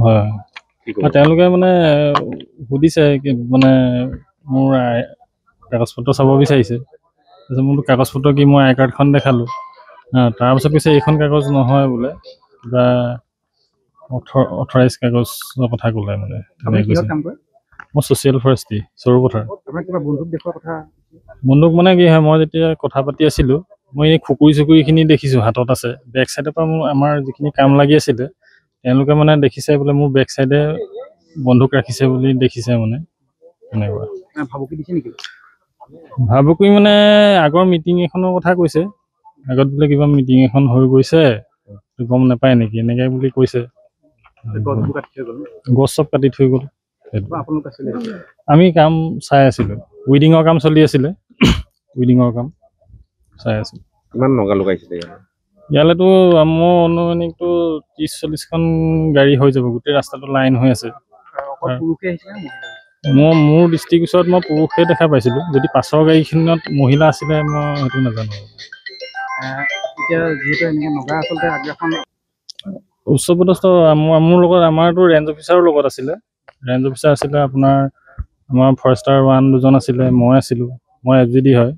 হয় তেওঁলোকে মানে সুধিছে মানে মোৰ কাগজ পত্ৰ চাব বিচাৰিছে। তাৰপিছত মোৰতো কাগজ পত্ৰ কি মই আই কাৰ্ডখন দেখালোঁ। তাৰপিছত কৈছে এইখন কাগজ নহয় বোলে, কিবা অথৰাইজ কাগজৰ কথা ক'লে মানে। মই ছ'চিয়েল ফৰেষ্ট্ৰি চৰুপথাৰ। বন্দুক মানে কি হয়, মই যেতিয়া কথা পাতি আছিলোঁ, মই এই খুকুৰি-চুকুৰিখিনি দেখিছোঁ হাতত আছে। বেক চাইডৰ পৰা মোৰ আমাৰ যিখিনি কাম লাগি আছিলে, তেওঁলোকে মানে দেখিছে বোলে মোৰ বেক চাইডে বন্দুক ৰাখিছে বুলি দেখিছে মানে এনেকুৱা। ভাবুকি মানে আগৰ মিটিং এখনৰ কথা কৈছে। আগত বোলে কিবা মিটিং এখন হৈ গৈছে, গম নাপায় নেকি এনেকৈ বুলি কৈছে। গছ চব কাটি থৈ গ'ল। আমি কাম চাই আছিলোঁ, উইডিঙৰ কাম চলি আছিলে। উইডিঙৰ কাম চাই আছিলোঁ। কিমান নগা লগাইছিলে ইয়ালেতো মোৰ অনুমানিকটো 30-40খন গাড়ী হৈ যাব। গোটেই ৰাস্তাটো লাইন হৈ আছে। মোৰ দৃষ্টিৰ ওচৰত মই পুৰুষে দেখা পাইছিলোঁ। যদি পাছৰ গাড়ীখনত মহিলা আছিলে মই সেইটো নাজানো। উচ্চপদস্থ মোৰ লগত আমাৰতো ৰেঞ্জ অফিচাৰৰ লগত আছিলে। ৰেঞ্জ অফিচাৰ আছিলে আপোনাৰ, আমাৰ ফৰেষ্টাৰ 1 2জন আছিলে, মই আছিলোঁ। মই FGD হয়।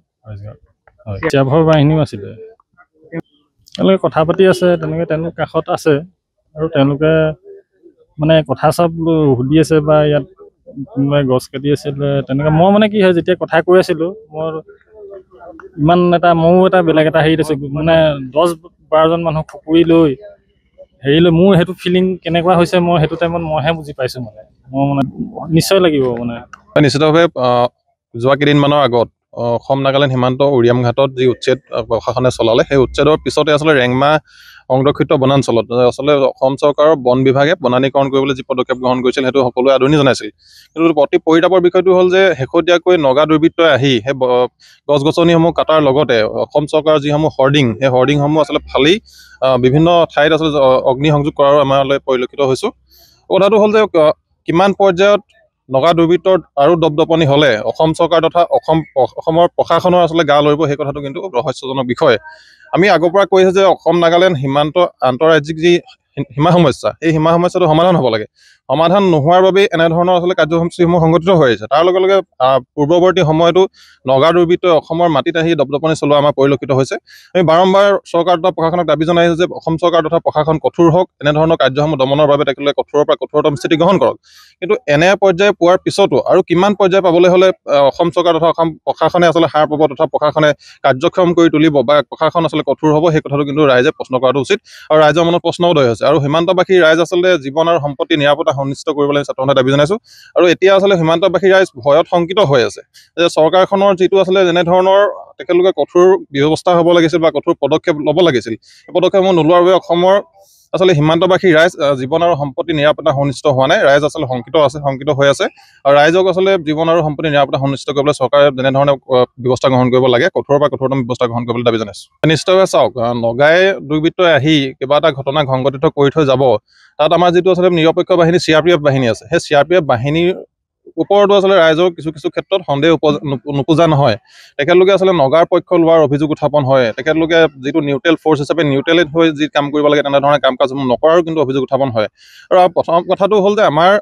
চিয়াভৰ বাহিনীও আছিলে। তেওঁলোকে কথা পাতি আছে, তেনেকৈ তেওঁলোক কাষত আছে আৰু তেওঁলোকে মানে কথা চব সুধি আছে বা ইয়াত কোনোবাই গছ কাটি আছিলে তেনেকৈ। মই মানে কি হয়, যেতিয়া কথা কৈ আছিলোঁ, মোৰ ইমান ময়ো এটা বেলেগ এটা হেৰিত আছোঁ মানে 10-12জন মানুহ খুকুৰি লৈ মোৰ সেইটো ফিলিং কেনেকুৱা হৈছে মই সেইটো টাইমত মইহে বুজি পাইছোঁ মানে। মই মানে নিশ্চয় লাগিব মানে। নিশ্চিতভাৱে যোৱা কেইদিনমানৰ আগত অসম নাগালেণ্ড সীমান্ত উৰিয়াম ঘাটত যি উচ্ছেদ প্ৰশাসনে চলালে, সেই উচ্ছেদৰ পিছতে আচলতে ৰেংমা সংৰক্ষিত বনাঞ্চলত আচলতে অসম চৰকাৰৰ বন বিভাগে বনানীকৰণ কৰিবলৈ যি পদক্ষেপ গ্ৰহণ কৰিছিল সেইটো সকলোৱে আদৰণি জনাইছিল। কিন্তু অতি পৰিতাপৰ বিষয়টো হ'ল যে শেহতীয়াকৈ নগা দুৰ্বৃত্তই আহি সেই গছ-গছনিসমূহ কাটাৰ লগতে অসম চৰকাৰৰ যিসমূহ হৰ্ডিং, সেই হৰ্ডিংসমূহ আচলতে ফালি বিভিন্ন ঠাইত আচলতে অগ্নিসংযোগ কৰাৰো আমালৈ পৰিলক্ষিত হৈছোঁ। কথাটো হ'ল যে কিমান পৰ্যায়ত নগা দুৰ্বৃত্তৰ আৰু দপদপনি হ'লে অসম চৰকাৰ তথা অসমৰ প্ৰশাসনৰ আচলতে গা লৰিব, সেই কথাটো কিন্তু ৰহস্যজনক বিষয়। আমি আগৰ পৰা কৈ আছোঁ যে অসম নাগালেণ্ড সীমান্ত আন্তঃৰাজ্যিক যি সীমা সমস্যা, এই সীমা সমস্যাটো সমাধান হ'ব লাগে। সমাধান নোহোৱাৰ বাবেই এনেধৰণৰ আচলতে কাৰ্যসূচীসমূহ সংঘটিত হৈ আহিছে। তাৰ লগে লগে পূৰ্বৱৰ্তী সময়তো নগা দুৰ্বৃত্তই অসমৰ মাটিত আহি দপদপনি চলোৱা আমাৰ পৰিলক্ষিত হৈছে। আমি বাৰম্বাৰ চৰকাৰ তথা প্ৰশাসনক দাবী জনাইছোঁ যে অসম চৰকাৰ তথা প্ৰশাসন কঠোৰ হওক, এনেধৰণৰ কাৰ্যসমূহ দমনৰ বাবে তেখেতলোকে কঠোৰৰ পৰা কঠোৰতম স্থিতি গ্ৰহণ কৰক। কিন্তু এনে পৰ্যায়ে পোৱাৰ পিছতো আৰু কিমান পৰ্যায় পাবলৈ হ'লে অসম চৰকাৰ তথা অসম প্ৰশাসনে আচলতে সাৰ পাব তথা প্ৰশাসনে কাৰ্যক্ষম কৰি তুলিব বা প্ৰশাসন আচলতে কঠোৰ হ'ব, সেই কথাটো কিন্তু ৰাইজে প্ৰশ্ন কৰাটো উচিত। আৰু ৰাইজৰ মনত প্ৰশ্ন উদয় হৈছে। আৰু সীমান্তবাসী ৰাইজ আচলতে জীৱন আৰু সম্পত্তি নিৰাপত্তা সুনিশ্চিত কৰিবলৈ ছাত্ৰসন্থাই দাবী জনাইছোঁ। আৰু এতিয়া আচলতে সীমান্তবাসী ৰাইজ ভয়ত শংকিত হৈ আছে যে চৰকাৰখনৰ যিটো আচলতে যেনেধৰণৰ তেখেতলোকে কঠোৰ ব্যৱস্থা হ'ব লাগিছিল বা কঠোৰ পদক্ষেপ ল'ব লাগিছিল, সেই পদক্ষেপসমূহ নোলোৱাৰ বাবে অসমৰ আচলতে সীমান্তবাসী ৰাইজ জীৱন আৰু সম্পত্তি নিৰাপত্তা সুনিশ্চিত হোৱা নাই। ৰাইজ আচলতে শংকিত হৈ আছে। আৰু ৰাইজক আচলতে জীৱন আৰু সম্পত্তি নিৰাপত্তা সুনিশ্চিত কৰিবলৈ চৰকাৰে যেনেধৰণে ব্যৱস্থা গ্ৰহণ কৰিব লাগে, কঠোৰৰ পৰা কঠোৰতম ব্যৱস্থা গ্ৰহণ কৰিবলৈ দাবী জনাইছোঁ। নিশ্চয়ভাৱে চাওক, নগাই দুৰ্বৃত্তই আহি কিবা এটা ঘটনা সংঘটিত কৰি থৈ যাব, তাত আমাৰ যিটো আচলতে নিৰপেক্ষ বাহিনী CRPF বাহিনী আছে, সেই CRPF বাহিনীৰ ওপৰতো আচলতে ৰাইজৰ কিছু ক্ষেত্ৰত সন্দেহ নোপোজা নহয়। তেখেতলোকে আচলতে নগাৰ পক্ষ লোৱাৰ অভিযোগ উত্থাপন হয়। তেখেতলোকে যিটো নিউট্ৰেল ফ'ৰ্চ হিচাপে নিউট্ৰেলেট হৈ যি কাম কৰিব লাগে তেনেধৰণে কাম কাজসমূহ নকৰাৰো কিন্তু অভিযোগ উত্থাপন হয়। আৰু প্ৰথম কথাটো হ'ল যে আমাৰ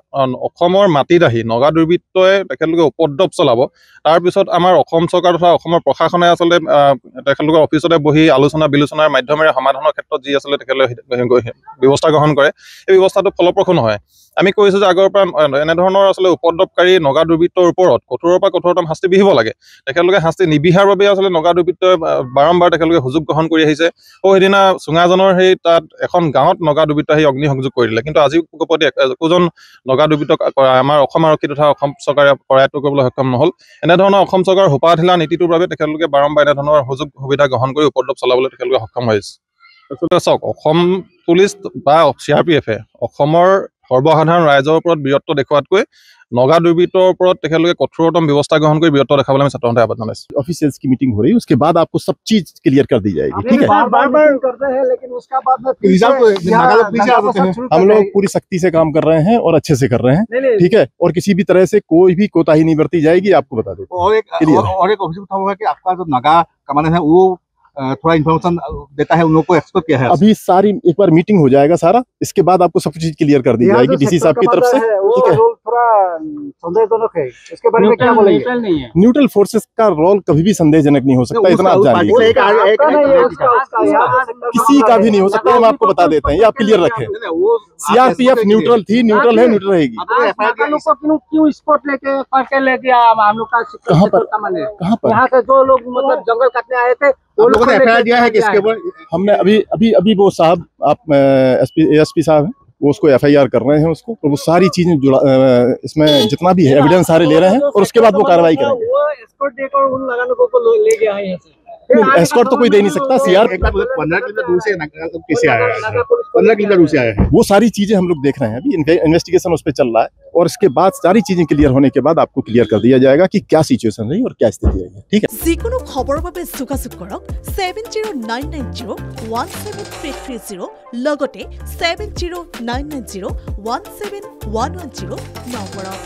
অসমৰ মাটিত আহি নগা দুৰ্বৃত্তই তেখেতলোকে উপদ্ৰৱ চলাব, তাৰপিছত আমাৰ অসম চৰকাৰ তথা অসমৰ প্ৰশাসনে আচলতে তেখেতলোকৰ অফিচতে বহি আলোচনা বিলোচনাৰ মাধ্যমেৰে সমাধানৰ ক্ষেত্ৰত যি আচলতে তেখেতলোকে ব্যৱস্থা গ্ৰহণ কৰে, এই ব্যৱস্থাটো ফলপ্ৰসূ নহয়। আমি কৈছোঁ যে আগৰ পৰা এনেধৰণৰ আচলতে উপদ্ৰৱকাৰী নগা দুৰ্বৃত্তৰ ওপৰত কঠোৰৰ পৰা কঠোৰতম শাস্তি বিহিব লাগে। তেখেতলোকে শাস্তি নিবিহাৰ বাবে আচলতে নগা দুৰ্বৃত্তই বাৰম্বাৰ তেখেতলোকে সুযোগ গ্ৰহণ কৰি আহিছে। সেইদিনা চুঙাজনৰ তাত এখন গাঁৱত নগা দুৰ্বৃত্ত আহি অগ্নিসংযোগ কৰি দিলে। কিন্তু আজি প্ৰতি একোজন নগা দুৰ্বৃত্তক আমাৰ অসম আৰক্ষী তথা অসম চৰকাৰে কৰায়ত্ব কৰিবলৈ সক্ষম নহ'ল। এনেধৰণৰ অসম চৰকাৰৰ হোপাঢিলা নীতিটোৰ বাবে তেখেতলোকে বাৰম্বাৰ এনেধৰণৰ সুযোগ সুবিধা গ্ৰহণ কৰি উপদ্ৰৱ চলাবলৈ তেখেতলোকে সক্ষম হৈছে। চাওক, অসম পুলিচ বা CRPF অসমৰ সৰ্বসাধাৰণ ৰাইজৰ ওপৰত বীৰত্ব দেখুৱাতকৈ नगा दुर्बृत्तर ऊपर कठोरतम व्यवस्था ग्रहण कर बृहत्तर देखा छात्र आवेदन ऑफिशियल्स की मीटिंग हो रही है, उसके बाद आपको सब चीज क्लियर कर दी जाएगी। ठीक है, बार-बार करते हैं लेकिन उसका बाद में हम लोग पूरी सख्ती से काम कर रहे हैं और अच्छे से कर रहे हैं। ठीक है, और किसी भी तरह से कोई भी कोताही नहीं बरती जाएगी, आपको बता देते। और एक अभिযোग था कि आपका जो नगा कमांडेंट है वो थोड़ा इन्फॉर्मेशन देता है उन लोगों को एक्सपर्ट किया है अभी सारी एक बार मीटिंग हो जाएगा सारा, इसके बाद आपको सब चीज क्लियर कर दी जाएगी डीसी साहब की तरफ से। ठीक है, थोड़ा संदेहजनक है, इसके बारे में क्या बोलेंगे? न्यूट्रल फोर्सेस का रोल कभी भी संदेहजनक नहीं हो सकता, इतना आप जान लीजिए। किसी का भी नहीं हो सकता, हम आपको बता देते हैं, ये आप क्लियर रखें। सीआरपीएफ न्यूट्रल थी, न्यूट्रल है, न्यूट्रल रहेगी। क्यों स्पॉट लेके करके ले गया हम लोग का? कहाँ पर? कहाँ पर? यहाँ से जो लोग मतलब जंगल काटने आए थे वो लोगों ने एफआईआर दिया है कि इसके ऊपर? हमने अभी वो साहब, आप एसपी साहब हैं, वो उसको एफआईआर कर रहे हैं उसको, तो वो सारी चीजें इसमें जितना भी है एविडेंस सारे ले रहे हैं और उसके बाद वो कार्रवाई करेंगे। वो एस्कॉर्ट देकर उन लगानों को ले गया है यहाँ से। एस्कॉर्ट तो कोई दे नहीं सकता। सीआर 15 किलोमीटर दूर से कैसे आया है? 15 किलोमीटर दूर से आया है। वो सारी चीजें हम लोग देख रहे हैं, अभी इन्वेस्टिगेशन उस पर चल रहा है और इसके बाद सारी चीजें क्लियर होने के बाद आपको क्लियर कर दिया जाएगा कि क्या सिचुएशन रही और क्या स्थिति रही है। ठीक है, যিকোনো খবৰৰ বাবে যোগাযোগ কৰক 7099017330 লগতে 7099017110 নম্বৰত।